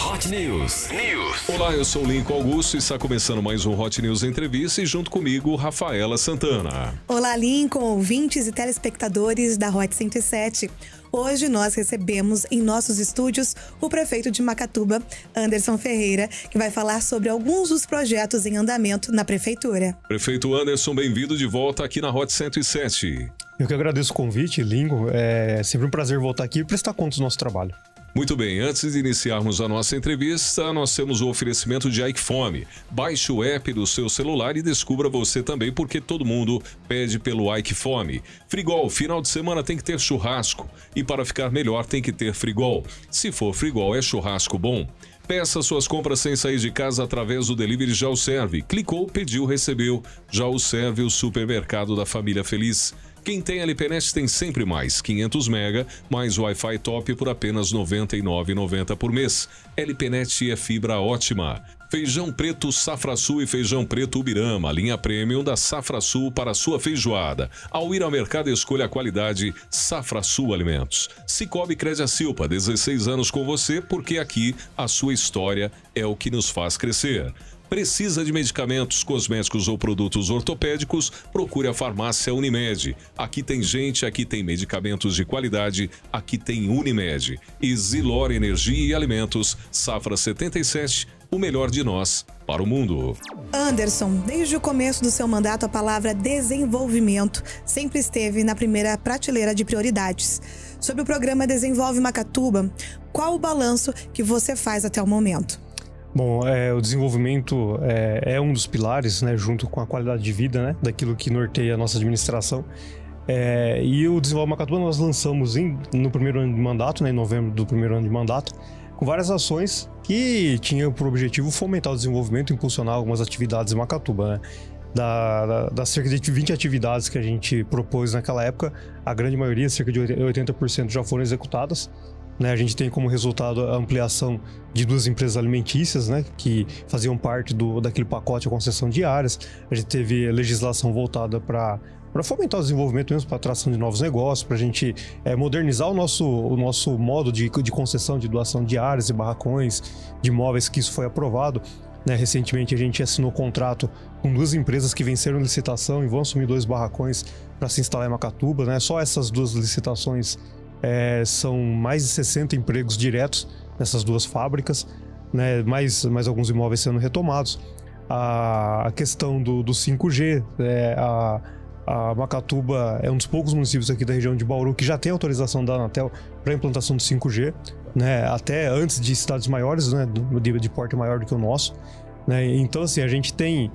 Hot News. Olá, eu sou o Lincoln Augusto e está começando mais um Hot News Entrevista e junto comigo, Rafaela Santana. Olá, Lincoln, ouvintes e telespectadores da Hot 107. Hoje nós recebemos em nossos estúdios o prefeito de Macatuba, Anderson Ferreira, que vai falar sobre alguns dos projetos em andamento na prefeitura. Prefeito Anderson, bem-vindo de volta aqui na Hot 107. Eu que agradeço o convite, Lincoln. É sempre um prazer voltar aqui e prestar conta do nosso trabalho. Muito bem, antes de iniciarmos a nossa entrevista, nós temos o oferecimento de Ike Fome. Baixe o app do seu celular e descubra você também, porque todo mundo pede pelo Ike Fome. Frigol, final de semana tem que ter churrasco. E para ficar melhor tem que ter Frigol. Se for Frigol, é churrasco bom. Peça suas compras sem sair de casa através do Delivery Já o Serve. Clicou, pediu, recebeu. Já o Serve, o supermercado da família feliz. Quem tem LPNet tem sempre mais, 500 mega, mais Wi-Fi top por apenas R$ 99,90 por mês. LPNet é fibra ótima. Feijão preto Safrasul e feijão preto Ubirama, linha premium da Safrasul para sua feijoada. Ao ir ao mercado, escolha a qualidade Safrasul Alimentos. Cicobi Crediacilpa, 16 anos com você, porque aqui a sua história é o que nos faz crescer. Precisa de medicamentos, cosméticos ou produtos ortopédicos? Procure a farmácia Unimed. Aqui tem gente, aqui tem medicamentos de qualidade, aqui tem Unimed. E Zilor Energia e Alimentos, Safra 77, o melhor de nós para o mundo. Anderson, desde o começo do seu mandato, a palavra desenvolvimento sempre esteve na primeira prateleira de prioridades. Sobre o programa Desenvolve Macatuba, qual o balanço que você faz até o momento? Bom, o desenvolvimento é um dos pilares, né, junto com a qualidade de vida, né, daquilo que norteia a nossa administração. E o Desenvolve Macatuba nós lançamos no primeiro ano de mandato, né, em novembro do primeiro ano de mandato, com várias ações que tinham por objetivo fomentar o desenvolvimento e impulsionar algumas atividades em Macatuba, né. Das cerca de 20 atividades que a gente propôs naquela época, a grande maioria, cerca de 80%, já foram executadas. A gente tem como resultado a ampliação de 2 empresas alimentícias, né, que faziam parte daquele pacote de concessão de áreas. A gente teve legislação voltada para fomentar o desenvolvimento mesmo, para a atração de novos negócios, para a gente modernizar o nosso modo de concessão, de doação de áreas e barracões, de imóveis, que isso foi aprovado. Recentemente a gente assinou contrato com 2 empresas que venceram licitação e vão assumir 2 barracões para se instalar em Macatuba, né? Só essas 2 licitações são mais de 60 empregos diretos nessas 2 fábricas, né? mais alguns imóveis sendo retomados. A questão do 5G, a Macatuba é um dos poucos municípios aqui da região de Bauru que já tem autorização da Anatel para a implantação do 5G, né? Até antes de cidades maiores, né? de porte maior do que o nosso, né? Então, assim, a gente tem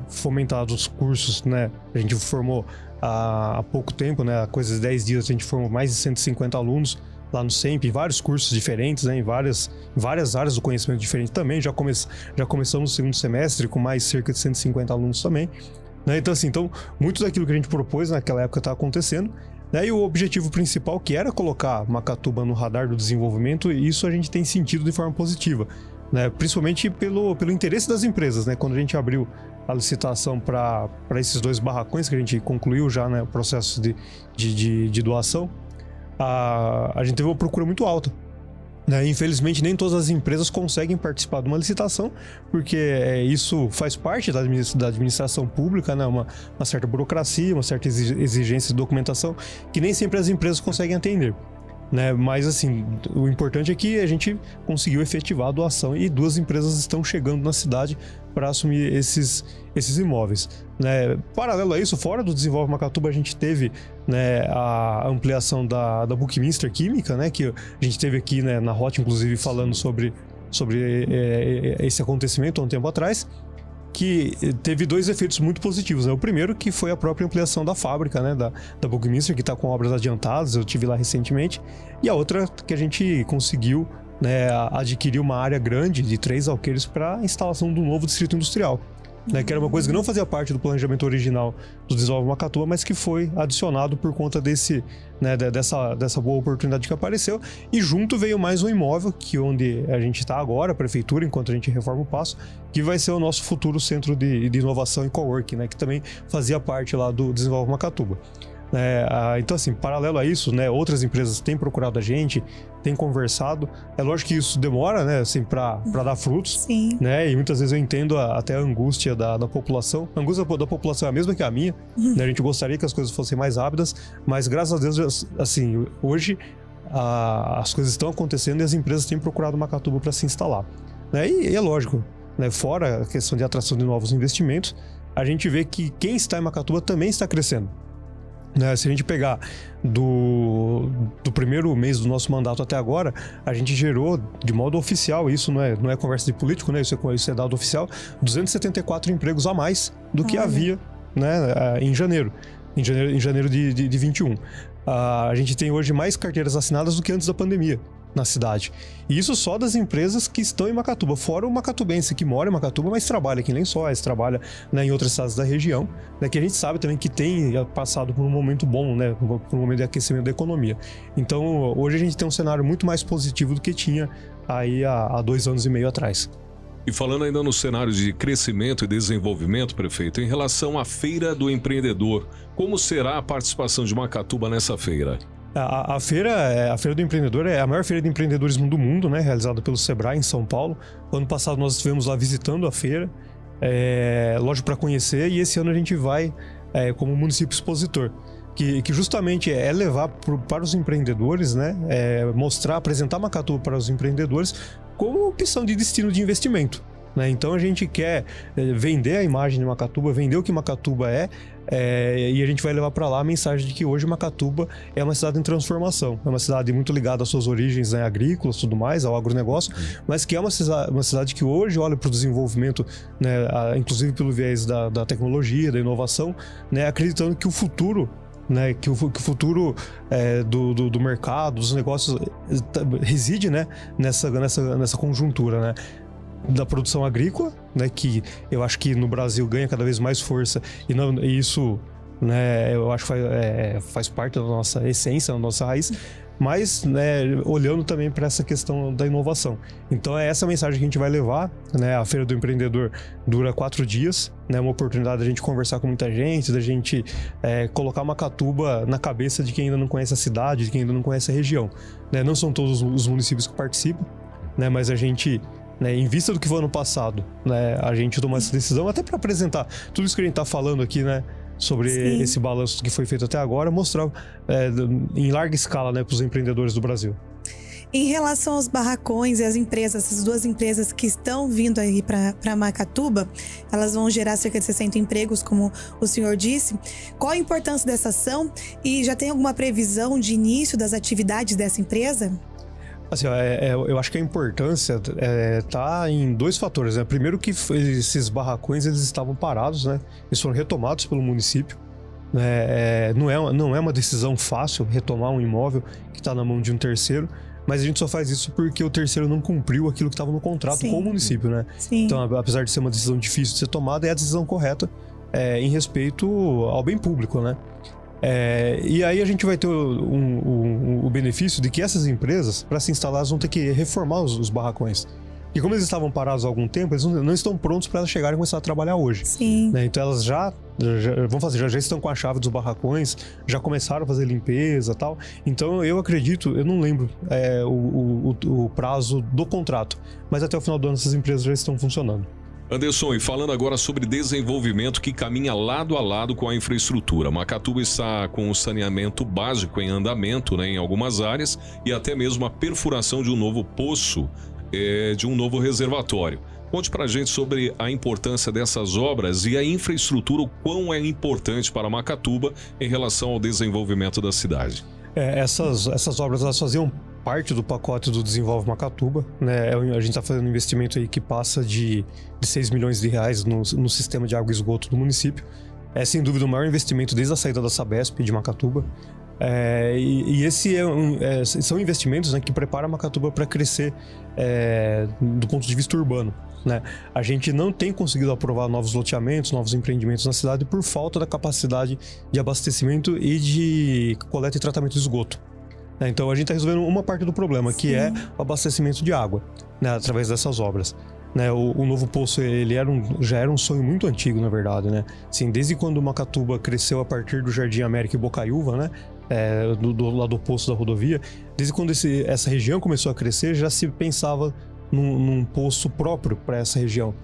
fomentado os cursos, né? A gente formou há pouco tempo, né? Há coisa de 10 dias, a gente formou mais de 150 alunos lá no SEMP, vários cursos diferentes, né? Em várias áreas do conhecimento diferente também. Já começamos no 2º semestre com mais cerca de 150 alunos também, né? Então, assim, muito daquilo que a gente propôs naquela época está acontecendo, né? E o objetivo principal, que era colocar Macatuba no radar do desenvolvimento, isso a gente tem sentido de forma positiva, né? Principalmente pelo interesse das empresas, né? Quando a gente abriu a licitação para esses 2 barracões que a gente concluiu já, né, o processo de doação, a gente teve uma procura muito alta, né? Infelizmente nem todas as empresas conseguem participar de uma licitação, porque isso faz parte da administração pública, né? Uma certa burocracia, uma certa exigência de documentação que nem sempre as empresas conseguem atender, né? Mas, assim, o importante é que a gente conseguiu efetivar a doação e 2 empresas estão chegando na cidade para assumir esses imóveis, né? Paralelo a isso, fora do Desenvolve Macatuba, a gente teve, né, a ampliação da Buckminster Química, né, que a gente teve aqui, né, na Hot, inclusive, falando sobre esse acontecimento há um tempo atrás, que teve 2 efeitos muito positivos, né? O primeiro, que foi a própria ampliação da fábrica, né, da Buckminster, que está com obras adiantadas, eu estive lá recentemente, e a outra que a gente conseguiu, né, adquirir uma área grande de 3 alqueires para a instalação do novo distrito industrial, né, que era uma coisa que não fazia parte do planejamento original do Desenvolve Macatuba, mas que foi adicionado por conta dessa boa oportunidade que apareceu. E junto veio mais um imóvel, que onde a gente está agora, a prefeitura, enquanto a gente reforma o Paço, que vai ser o nosso futuro centro de inovação e coworking, né, que também fazia parte lá do Desenvolve Macatuba. Então, assim, paralelo a isso, né, outras empresas têm procurado a gente, têm conversado. É lógico que isso demora, né, assim, para dar frutos. Sim. Né, e muitas vezes eu entendo até a angústia da população. A angústia da população é a mesma que a minha. Né, a gente gostaria que as coisas fossem mais rápidas, mas graças a Deus, assim, hoje as coisas estão acontecendo e as empresas têm procurado Macatuba para se instalar. Né, e é lógico, né, fora a questão de atração de novos investimentos, a gente vê que quem está em Macatuba também está crescendo. Né, se a gente pegar do primeiro mês do nosso mandato até agora, a gente gerou de modo oficial, isso não é conversa de político, né, isso é dado oficial, 274 empregos a mais do que havia, né, em janeiro de 21. A gente tem hoje mais carteiras assinadas do que antes da pandemia na cidade. E isso só das empresas que estão em Macatuba, fora o macatubense que mora em Macatuba, mas trabalha aqui em Lençóis, trabalha, né, em outras cidades da região, né, que a gente sabe também que tem passado por um momento bom, né, por um momento de aquecimento da economia. Então, hoje a gente tem um cenário muito mais positivo do que tinha aí há 2 anos e meio atrás. E falando ainda no cenário de crescimento e desenvolvimento, prefeito, em relação à Feira do Empreendedor, como será a participação de Macatuba nessa feira? A Feira do Empreendedor é a maior feira de empreendedorismo do mundo, né, realizada pelo Sebrae em São Paulo. Ano passado nós estivemos lá visitando a feira, lógico, para conhecer, e esse ano a gente vai como município expositor, que justamente é levar para os empreendedores, né, apresentar Macatuba para os empreendedores como opção de destino de investimento. Né? Então a gente quer vender a imagem de Macatuba, vender o que Macatuba e a gente vai levar para lá a mensagem de que hoje Macatuba é uma cidade em transformação, é uma cidade muito ligada às suas origens, né, agrícolas, tudo mais, ao agronegócio, mas que é uma cidade que hoje olha para o desenvolvimento, né, inclusive pelo viés da tecnologia, da inovação, né, acreditando que o futuro, né, que o futuro do mercado, dos negócios reside, né, nessa conjuntura, né, da produção agrícola, né, que eu acho que no Brasil ganha cada vez mais força, e isso, né, eu acho que faz parte da nossa essência, da nossa raiz, mas, né, olhando também para essa questão da inovação. Então é essa mensagem que a gente vai levar, né? A Feira do Empreendedor dura 4 dias, né? Uma oportunidade da gente conversar com muita gente, da gente colocar Macatuba na cabeça de quem ainda não conhece a cidade, de quem ainda não conhece a região. Né? Não são todos os municípios que participam, né? Mas a gente, né, em vista do que foi ano passado, né, a gente tomou essa decisão até para apresentar tudo isso que a gente está falando aqui, né, sobre Sim. esse balanço que foi feito até agora, mostrar em larga escala, né, para os empreendedores do Brasil. Em relação aos barracões e as empresas, essas 2 empresas que estão vindo aí para Macatuba, elas vão gerar cerca de 60 empregos, como o senhor disse. Qual a importância dessa ação e já tem alguma previsão de início das atividades dessa empresa? Assim, eu acho que a importância tá em 2 fatores, né? Primeiro que esses barracões eles estavam parados, né? Eles foram retomados pelo município. Não é uma decisão fácil retomar um imóvel que está na mão de um terceiro, mas a gente só faz isso porque o terceiro não cumpriu aquilo que estava no contrato Sim. com o município, né? Sim. Então, apesar de ser uma decisão difícil de ser tomada, é a decisão correta em respeito ao bem público, né? E aí a gente vai ter o benefício de que essas empresas, para se instalar, elas vão ter que reformar os barracões. E como eles estavam parados há algum tempo, eles não estão prontos para elas chegarem e começar a trabalhar hoje. Sim. Né? Então elas já estão com a chave dos barracões, já começaram a fazer limpeza e tal. Então eu acredito, eu não lembro o prazo do contrato, mas até o final do ano essas empresas já estão funcionando. Anderson, e falando agora sobre desenvolvimento que caminha lado a lado com a infraestrutura. Macatuba está com o saneamento básico em andamento, né, em algumas áreas, e até mesmo a perfuração de um novo poço, de um novo reservatório. Conte pra gente sobre a importância dessas obras e a infraestrutura, o quão é importante para Macatuba em relação ao desenvolvimento da cidade. Essas obras elas faziam parte do pacote do Desenvolve Macatuba, né? A gente está fazendo um investimento aí que passa de 6 milhões de reais no sistema de água e esgoto do município. É sem dúvida o maior investimento desde a saída da Sabesp de Macatuba. São investimentos, né, que preparam a Macatuba para crescer do ponto de vista urbano. Né? A gente não tem conseguido aprovar novos loteamentos, novos empreendimentos na cidade por falta da capacidade de abastecimento e de coleta e tratamento de esgoto. Então a gente está resolvendo uma parte do problema, que é o abastecimento de água, né, através dessas obras. né? O novo poço, ele já era um sonho muito antigo, na verdade, né? Assim, desde quando Macatuba cresceu a partir do Jardim América e Bocaiúva, né? Do lado oposto da rodovia, desde quando essa região começou a crescer, já se pensava num poço próprio para essa região.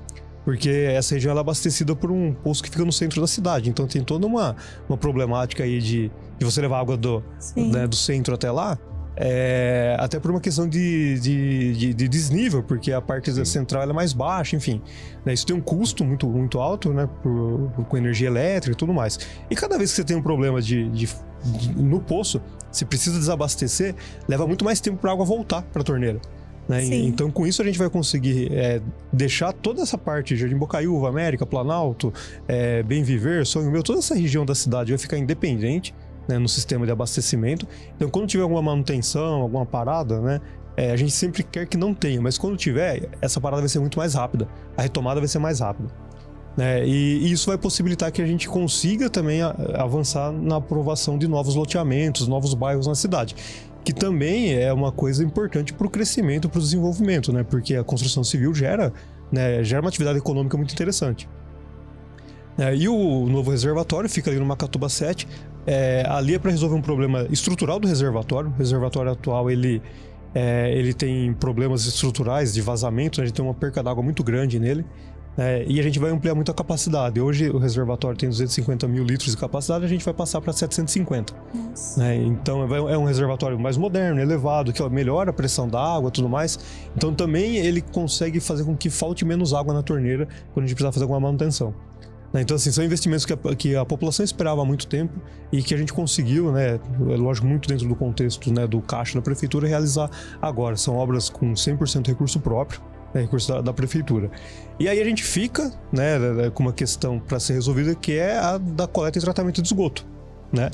Porque essa região ela é abastecida por um poço que fica no centro da cidade. Então tem toda uma problemática aí de você levar água né, do centro até lá. Até por uma questão de desnível, porque a parte central ela é mais baixa, enfim. Né, isso tem um custo muito, muito alto, né, com energia elétrica e tudo mais. E cada vez que você tem um problema no poço, você precisa desabastecer, leva muito mais tempo para a água voltar para a torneira. Né? Então, com isso, a gente vai conseguir deixar toda essa parte, Jardim Bocaiúva, América, Planalto, Bem Viver, Sonho Meu, toda essa região da cidade vai ficar independente, né, no sistema de abastecimento. Então, quando tiver alguma manutenção, alguma parada, né, a gente sempre quer que não tenha, mas quando tiver, essa parada vai ser muito mais rápida, a retomada vai ser mais rápida. Né? E isso vai possibilitar que a gente consiga também avançar na aprovação de novos loteamentos, novos bairros na cidade. Que também é uma coisa importante para o crescimento, para o desenvolvimento, né? Porque a construção civil gera uma atividade econômica muito interessante. E o novo reservatório fica ali no Macatuba 7. Ali é para resolver um problema estrutural do reservatório. O reservatório atual ele tem problemas estruturais de vazamento, né? A gente tem uma perca d'água muito grande nele. E a gente vai ampliar muito a capacidade. Hoje o reservatório tem 250 mil litros de capacidade, a gente vai passar para 750. Então é um reservatório mais moderno, elevado, que melhora a pressão da água e tudo mais. Então também ele consegue fazer com que falte menos água na torneira quando a gente precisar fazer alguma manutenção. Então assim, são investimentos que a população esperava há muito tempo e que a gente conseguiu, né, lógico, muito dentro do contexto, né, do caixa da prefeitura, realizar agora. São obras com 100% recurso próprio, recurso da prefeitura. E aí a gente fica, né, com uma questão para ser resolvida, que é a da coleta e tratamento de esgoto, né?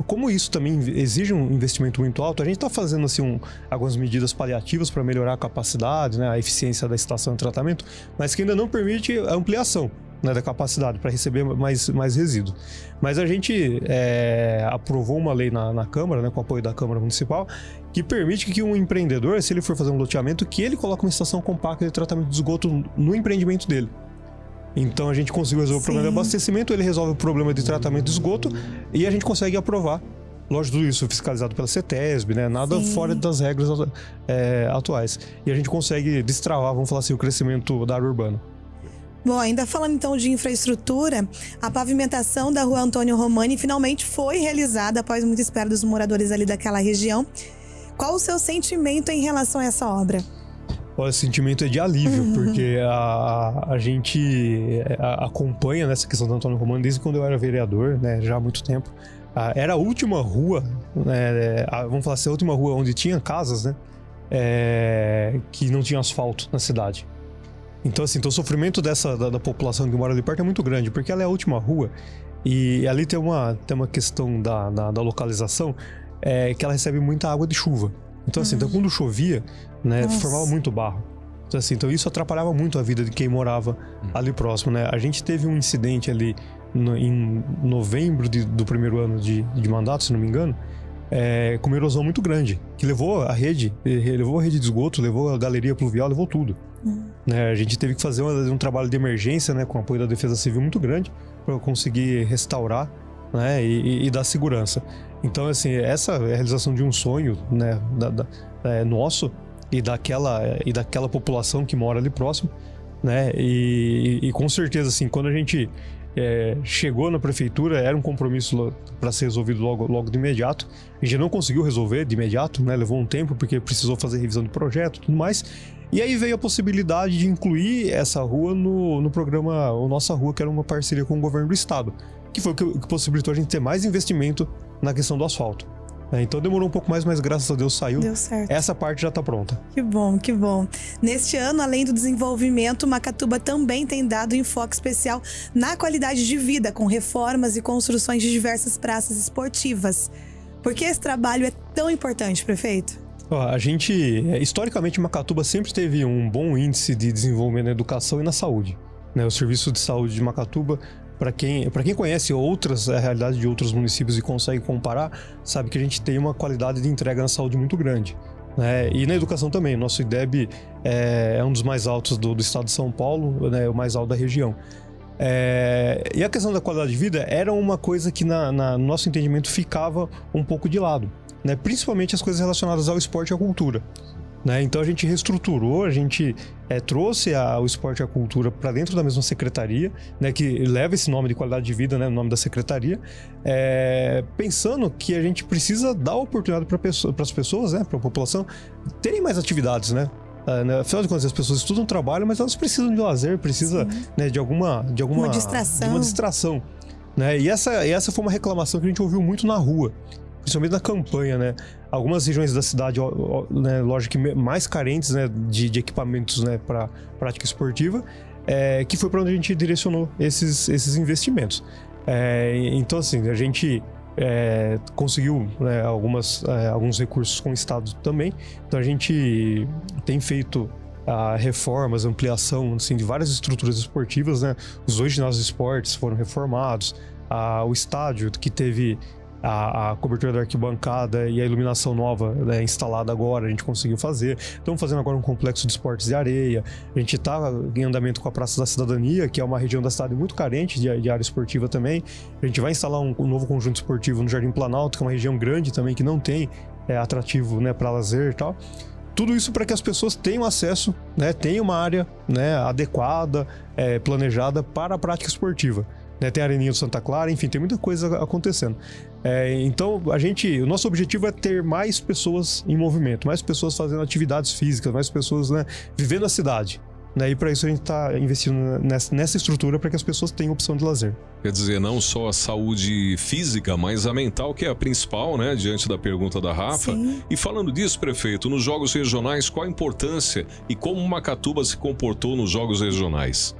Como isso também exige um investimento muito alto, a gente está fazendo assim, algumas medidas paliativas para melhorar a capacidade, né, a eficiência da estação de tratamento, mas que ainda não permite a ampliação, né, da capacidade para receber mais resíduo. Mas a gente aprovou uma lei na Câmara, né, com o apoio da Câmara Municipal, que permite que um empreendedor, se ele for fazer um loteamento, que ele coloque uma estação compacta de tratamento de esgoto no empreendimento dele. Então a gente conseguiu resolver o problema de abastecimento, ele resolve o problema de tratamento de esgoto e a gente consegue aprovar. Lógico, tudo isso fiscalizado pela CETESB, né? Nada fora das regras atuais. E a gente consegue destravar, vamos falar assim, o crescimento da área urbana. Bom, ainda falando então de infraestrutura, a pavimentação da Rua Antônio Romani finalmente foi realizada após muita espera dos moradores ali daquela região. Qual o seu sentimento em relação a essa obra? Olha, o sentimento é de alívio, porque a gente acompanha nessa questão do Antônio Romani desde quando eu era vereador, né, já há muito tempo. Era a última rua, vamos falar assim, a última rua onde tinha casas, né, que não tinha asfalto na cidade. Então, assim, o sofrimento da população que mora ali perto é muito grande, porque ela é a última rua e ali tem uma questão da localização, que ela recebe muita água de chuva. Então, assim, então, quando chovia, né, formava muito barro. Então, assim, então isso atrapalhava muito a vida de quem morava ali próximo, né? A gente teve um incidente ali em novembro do primeiro ano de mandato, se não me engano, com uma erosão muito grande, que levou a rede de esgoto, levou a galeria pluvial, levou tudo. Né? A gente teve que fazer um trabalho de emergência, né, com o apoio da Defesa Civil muito grande, para conseguir restaurar, né, e dar segurança. Então, assim, essa é a realização de um sonho, né, nosso e daquela população que mora ali próximo, né, e com certeza, assim, quando a gente chegou na prefeitura, era um compromisso para ser resolvido logo de imediato. A gente não conseguiu resolver de imediato, né, levou um tempo porque precisou fazer revisão de projeto e tudo mais. E aí veio a possibilidade de incluir essa rua no programa O Nossa Rua, que era uma parceria com o governo do estado, que foi o que possibilitou a gente ter mais investimento na questão do asfalto. Então demorou um pouco mais, mas graças a Deus saiu. Deu certo. Essa parte já está pronta. Que bom, que bom. Neste ano, além do desenvolvimento, Macatuba também tem dado enfoque especial na qualidade de vida, com reformas e construções de diversas praças esportivas. Por que esse trabalho é tão importante, prefeito? A gente, historicamente, Macatuba sempre teve um bom índice de desenvolvimento na educação e na saúde. O serviço de saúde de Macatuba, para quem conhece a realidade de outros municípios e consegue comparar, sabe que a gente tem uma qualidade de entrega na saúde muito grande. né? E na educação também, o nosso IDEB é um dos mais altos do estado de São Paulo, né? O mais alto da região. E a questão da qualidade de vida era uma coisa que no nosso entendimento ficava um pouco de lado, né? Principalmente as coisas relacionadas ao esporte e à cultura, né? Então a gente reestruturou, a gente trouxe o esporte e a cultura para dentro da mesma secretaria, né? Que leva esse nome de qualidade de vida, né? O nome da secretaria, pensando que a gente precisa dar oportunidade para as pessoas, né? Para a população terem mais atividades, né? Afinal de contas, as pessoas estudam, trabalham, mas elas precisam de lazer, precisam, né, de alguma distração, né? E essa foi uma reclamação que a gente ouviu muito na rua, principalmente na campanha, né? Algumas regiões da cidade, né, lógico que mais carentes, né, de equipamentos, né, para prática esportiva, que foi para onde a gente direcionou esses investimentos. Então, assim, a gente conseguiu, né, alguns recursos com o Estado também. Então a gente tem feito reformas, ampliação, assim, de várias estruturas esportivas, né? Os 2 ginásios de esportes foram reformados, o estádio que teve a cobertura da arquibancada e a iluminação nova, né, instalada agora, a gente conseguiu fazer. Estamos fazendo agora um complexo de esportes de areia. A gente está em andamento com a Praça da Cidadania, que é uma região da cidade muito carente de área esportiva também. A gente vai instalar um novo conjunto esportivo no Jardim Planalto, que é uma região grande também, que não tem atrativo, né, para lazer e tal. Tudo isso para que as pessoas tenham acesso, né, tenham uma área, né, adequada, planejada para a prática esportiva. Né, tem a Areninha do Santa Clara, enfim, tem muita coisa acontecendo. Então, o nosso objetivo é ter mais pessoas em movimento, mais pessoas fazendo atividades físicas, mais pessoas, né, vivendo a cidade. Né, e para isso a gente está investindo nessa estrutura para que as pessoas tenham opção de lazer. Quer dizer, não só a saúde física, mas a mental, que é a principal, né, diante da pergunta da Rafa. Sim. E falando disso, prefeito, nos Jogos Regionais, qual a importância e como Macatuba se comportou nos Jogos Regionais?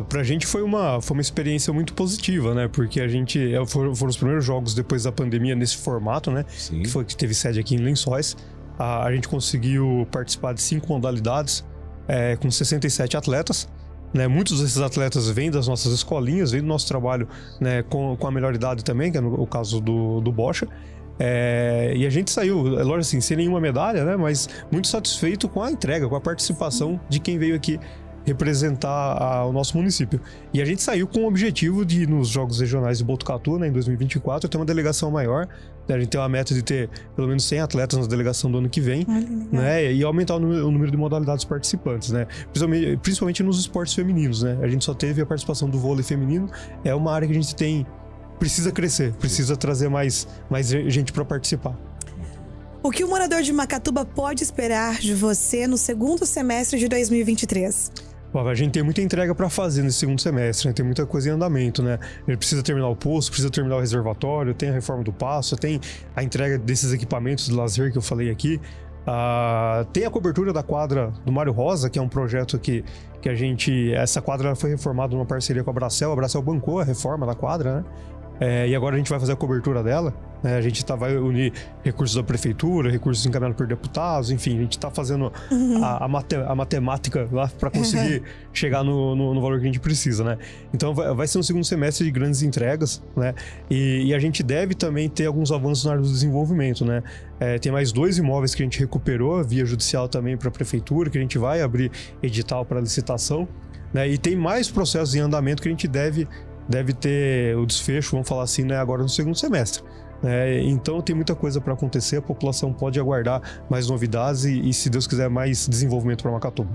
Pra gente foi uma experiência muito positiva, né? Porque a gente foram os primeiros jogos depois da pandemia nesse formato, né? Sim. Que teve sede aqui em Lençóis. A gente conseguiu participar de 5 modalidades, com 67 atletas. Né? Muitos desses atletas vêm das nossas escolinhas, vêm do nosso trabalho, né, com a melhor idade também, que é o caso do Bocha. E a gente saiu, lógico assim, sem nenhuma medalha, né? Mas muito satisfeito com a entrega, com a participação de quem veio aqui representar o nosso município. E a gente saiu com o objetivo de, nos Jogos Regionais de Botucatu, né, em 2024, ter uma delegação maior. A gente tem uma meta de ter pelo menos 100 atletas na delegação do ano que vem, né, e aumentar o número de modalidades participantes, né, principalmente nos esportes femininos, né. A gente só teve a participação do vôlei feminino, é uma área que a gente precisa crescer, precisa trazer mais gente para participar. O que o morador de Macatuba pode esperar de você no segundo semestre de 2023? A gente tem muita entrega para fazer nesse segundo semestre, né? Tem muita coisa em andamento, né? A gente precisa terminar o poço, precisa terminar o reservatório, tem a reforma do passo, tem a entrega desses equipamentos de lazer que eu falei aqui. Tem a cobertura da quadra do Mário Rosa, que é um projeto que a gente... Essa quadra foi reformada numa parceria com a Bracel bancou a reforma da quadra, né? E agora a gente vai fazer a cobertura dela, né? A gente vai unir recursos da prefeitura, recursos encaminhados por deputados, enfim, a gente está fazendo a matemática lá para conseguir chegar no valor que a gente precisa, né? Então vai ser um segundo semestre de grandes entregas, né? E a gente deve também ter alguns avanços na área do desenvolvimento, né? Tem mais 2 imóveis que a gente recuperou via judicial também para a prefeitura, que a gente vai abrir edital para licitação, né? E tem mais processos em andamento que a gente deve ter o desfecho, vamos falar assim, né, agora no segundo semestre. Então tem muita coisa para acontecer, a população pode aguardar mais novidades e se Deus quiser, mais desenvolvimento para Macatuba.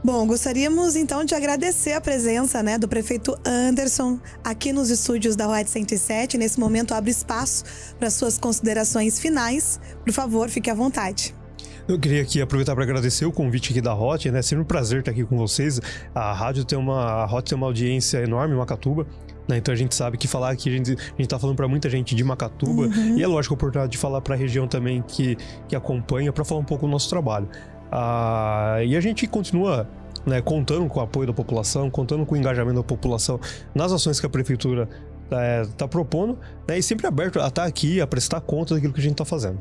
Bom, gostaríamos então de agradecer a presença, né, do prefeito Anderson aqui nos estúdios da Hot 107. Nesse momento, abre espaço para suas considerações finais. Por favor, fique à vontade. Eu queria aqui aproveitar para agradecer o convite aqui da Hot, né? Sempre um prazer estar aqui com vocês. A Hot tem uma audiência enorme em Macatuba, né? Então a gente sabe que falar aqui, a gente tá falando para muita gente de Macatuba, e é lógico a oportunidade de falar para a região também que acompanha, para falar um pouco do nosso trabalho. E a gente continua, né, contando com o apoio da população, contando com o engajamento da população nas ações que a prefeitura tá propondo, né? E sempre aberto a estar aqui, a prestar conta daquilo que a gente está fazendo.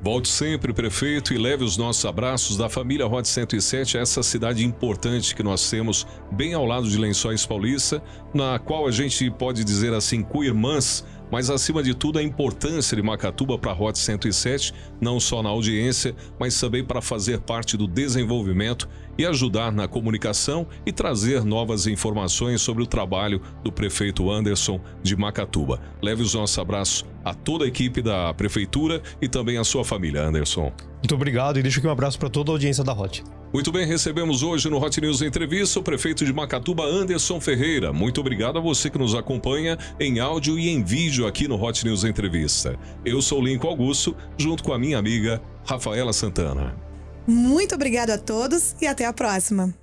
Volte sempre, prefeito, e leve os nossos abraços da família Hot 107 a essa cidade importante que nós temos bem ao lado de Lençóis Paulista, na qual a gente pode dizer assim, co-irmãs mas acima de tudo a importância de Macatuba para a Hot 107, não só na audiência, mas também para fazer parte do desenvolvimento e ajudar na comunicação e trazer novas informações sobre o trabalho do prefeito Anderson de Macatuba. Leve o nosso abraço a toda a equipe da prefeitura e também a sua família, Anderson. Muito obrigado e deixo aqui um abraço para toda a audiência da Hot. Muito bem, recebemos hoje no Hot News Entrevista o prefeito de Macatuba, Anderson Ferreira. Muito obrigado a você que nos acompanha em áudio e em vídeo aqui no Hot News Entrevista. Eu sou Lincoln Augusto, junto com a minha amiga Rafaela Santana. Muito obrigado a todos e até a próxima.